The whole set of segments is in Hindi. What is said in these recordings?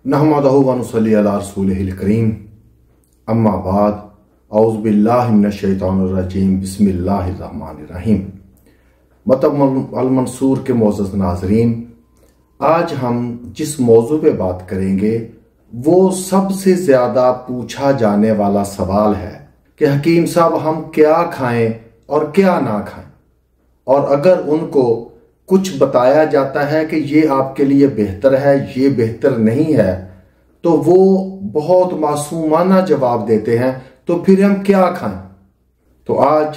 नहमदहु व नुसल्ली अला रसूलिहिल करीम अम्मा बाद औज़ु बिल्लाहि मिनश शैतानिर रजीम बिस्मिल्लाहिर रहमानिर रहीम। मतब अल मंसूर के मोअज़्ज़ज़ नाज़रीन, आज हम जिस मौजू पे बात करेंगे वो सबसे ज़्यादा पूछा जाने वाला सवाल है कि हकीम साहब हम क्या खाएं और क्या ना खाएं, और अगर उनको कुछ बताया जाता है कि ये आपके लिए बेहतर है, ये बेहतर नहीं है, तो वो बहुत मासूमाना जवाब देते हैं, तो फिर हम क्या खाएं। तो आज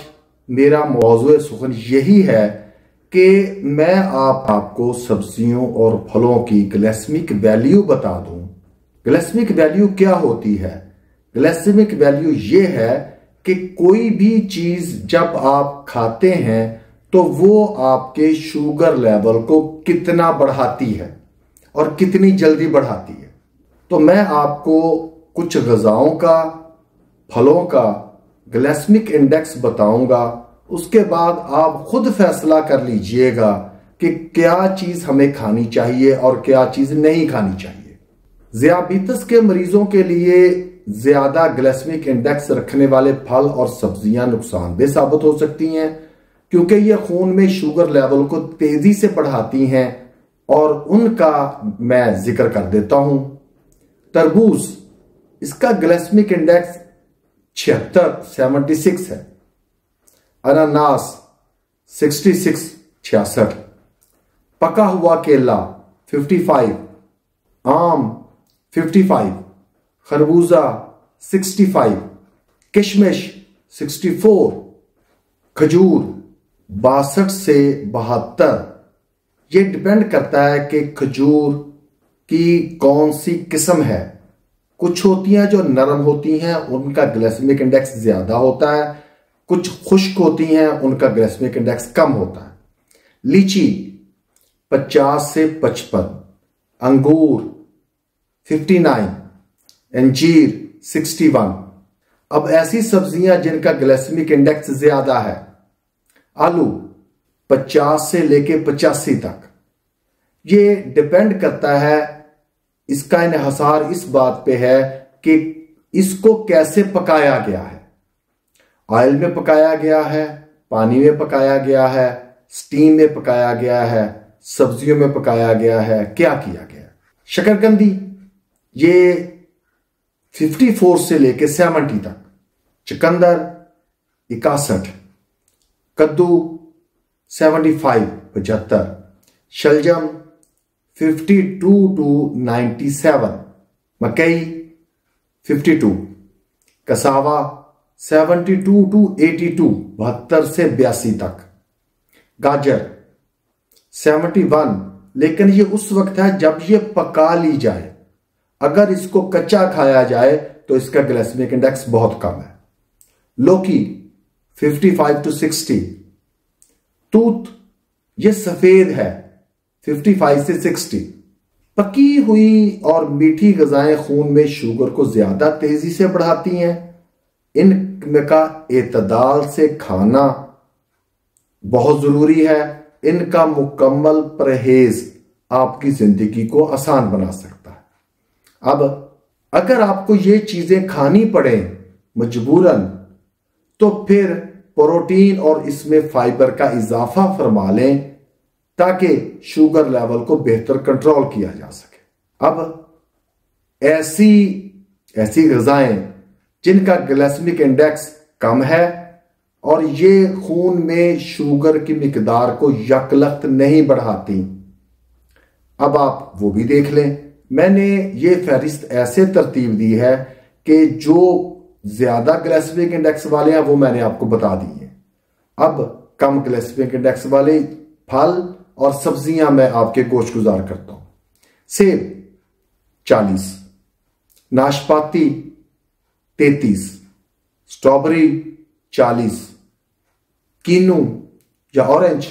मेरा मौज़ू सुखन यही है कि मैं आपको सब्जियों और फलों की ग्लाइसेमिक वैल्यू बता दूं। ग्लाइसेमिक वैल्यू क्या होती है? ग्लाइसेमिक वैल्यू ये है कि कोई भी चीज जब आप खाते हैं तो वो आपके शुगर लेवल को कितना बढ़ाती है और कितनी जल्दी बढ़ाती है। तो मैं आपको कुछ ग़िज़ाओं का, फलों का ग्लाइसेमिक इंडेक्स बताऊंगा। उसके बाद आप खुद फैसला कर लीजिएगा कि क्या चीज हमें खानी चाहिए और क्या चीज नहीं खानी चाहिए। ज़ियाबितस के मरीजों के लिए ज्यादा ग्लाइसेमिक इंडेक्स रखने वाले फल और सब्जियां नुकसानदेह साबित हो सकती हैं, क्योंकि ये खून में शुगर लेवल को तेजी से बढ़ाती हैं, और उनका मैं जिक्र कर देता हूं। तरबूज, इसका ग्लाइसेमिक इंडेक्स 76 है। अनानास 66 पका हुआ केला 55, आम 55, खरबूजा 65, किशमिश 64, खजूर 62 से 72। ये डिपेंड करता है कि खजूर की कौन सी किस्म है। कुछ होती हैं जो नरम होती हैं, उनका ग्लाइसेमिक इंडेक्स ज्यादा होता है। कुछ खुश्क होती हैं, उनका ग्लाइसेमिक इंडेक्स कम होता है। लीची 50 से 55, अंगूर 59, अंजीर 61। अब ऐसी सब्जियां जिनका ग्लाइसेमिक इंडेक्स ज्यादा है, आलू 50 से लेके 85 तक। ये डिपेंड करता है, इसका इन्हिसार इस बात पे है कि इसको कैसे पकाया गया है। ऑयल में पकाया गया है, पानी में पकाया गया है, स्टीम में पकाया गया है, सब्जियों में पकाया गया है, क्या किया गया। शकरकंदी ये 54 से लेके 70 तक। चुकंदर 61, कद्दू 75 शलजम 52 to 97, मकई 52, कसावा 72 to 82 72 से 82 तक। गाजर 71, लेकिन ये उस वक्त है जब ये पका ली जाए। अगर इसको कच्चा खाया जाए तो इसका ग्लाइसेमिक इंडेक्स बहुत कम है। लौकी 55 to 60। तूत ये सफेद है 55 से 60। पकी हुई और मीठी ग़िज़ाएं खून में शुगर को ज्यादा तेजी से बढ़ाती हैं। इनका एतदाल से खाना बहुत जरूरी है। इनका मुकम्मल परहेज आपकी जिंदगी को आसान बना सकता है। अब अगर आपको ये चीजें खानी पड़े मजबूरन, तो फिर प्रोटीन और इसमें फाइबर का इजाफा फरमा लें ताकि शुगर लेवल को बेहतर कंट्रोल किया जा सके। अब ऐसी ग़िज़ाएं जिनका ग्लाइसेमिक इंडेक्स कम है और ये खून में शुगर की मिकदार को यकलख्त नहीं बढ़ाती, अब आप वो भी देख लें। मैंने ये फहरिस्त ऐसे तरतीब दी है कि जो ज्यादा ग्लाइसेमिक इंडेक्स वाले हैं वो मैंने आपको बता दी हैं। अब कम ग्लाइसेमिक इंडेक्स वाले फल और सब्जियां मैं आपके गोश गुजार करता हूं। सेब 40, नाशपाती 33, स्ट्रॉबेरी 40, कीनू या ऑरेंज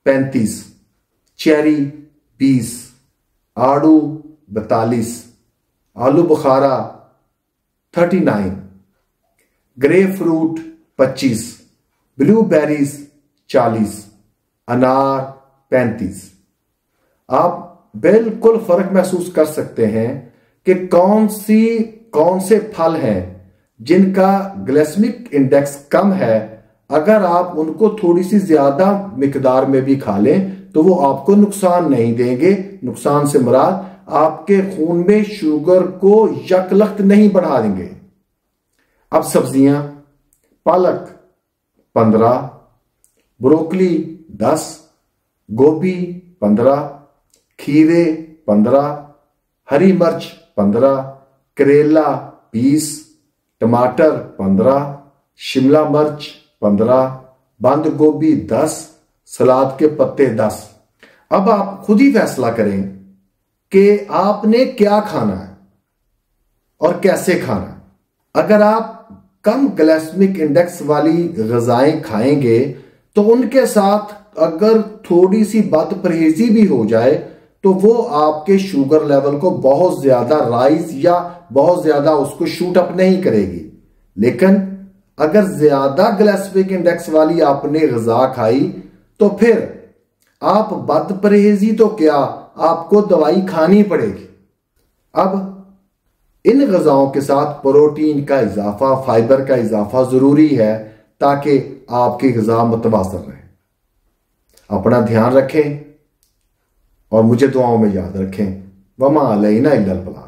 35, चेरी 20, आड़ू 42, आलू बुखारा 39, ग्रे फ्रूट 25, ब्लूबेरीज 40, अनार 35। आप बिल्कुल फर्क महसूस कर सकते हैं कि कौन से फल हैं जिनका ग्लाइसेमिक इंडेक्स कम है। अगर आप उनको थोड़ी सी ज्यादा मिकदार में भी खा लें तो वो आपको नुकसान नहीं देंगे। नुकसान से मुराद आपके खून में शुगर को यकलख्त नहीं बढ़ा देंगे। अब सब्जियां, पालक 15, ब्रोकली 10, गोभी 15, खीरे 15, हरी मिर्च 15, करेला 20, टमाटर 15, शिमला मिर्च 15, बंद गोभी 10, सलाद के पत्ते 10। अब आप खुद ही फैसला करें कि आपने क्या खाना है और कैसे खाना है। अगर आप कम ग्लाइसेमिक इंडेक्स वाली ग़िज़ाएं खाएंगे तो उनके साथ अगर थोड़ी सी बदपरहेजी भी हो जाए तो वो आपके शुगर लेवल को बहुत ज्यादा राइज या बहुत ज्यादा उसको शूट अप नहीं करेगी। लेकिन अगर ज्यादा ग्लाइसेमिक इंडेक्स वाली आपने ग़िज़ा खाई तो फिर आप बदपरहेजी तो क्या, आपको दवाई खानी पड़ेगी। अब इन ग़िज़ाओं के साथ प्रोटीन का इजाफा, फाइबर का इजाफा जरूरी है ताकि आपकी ग़िज़ा मुतवाज़िन रहे। अपना ध्यान रखें और मुझे दुआओं में याद रखें। वमा अलैना इल्लल बलाग।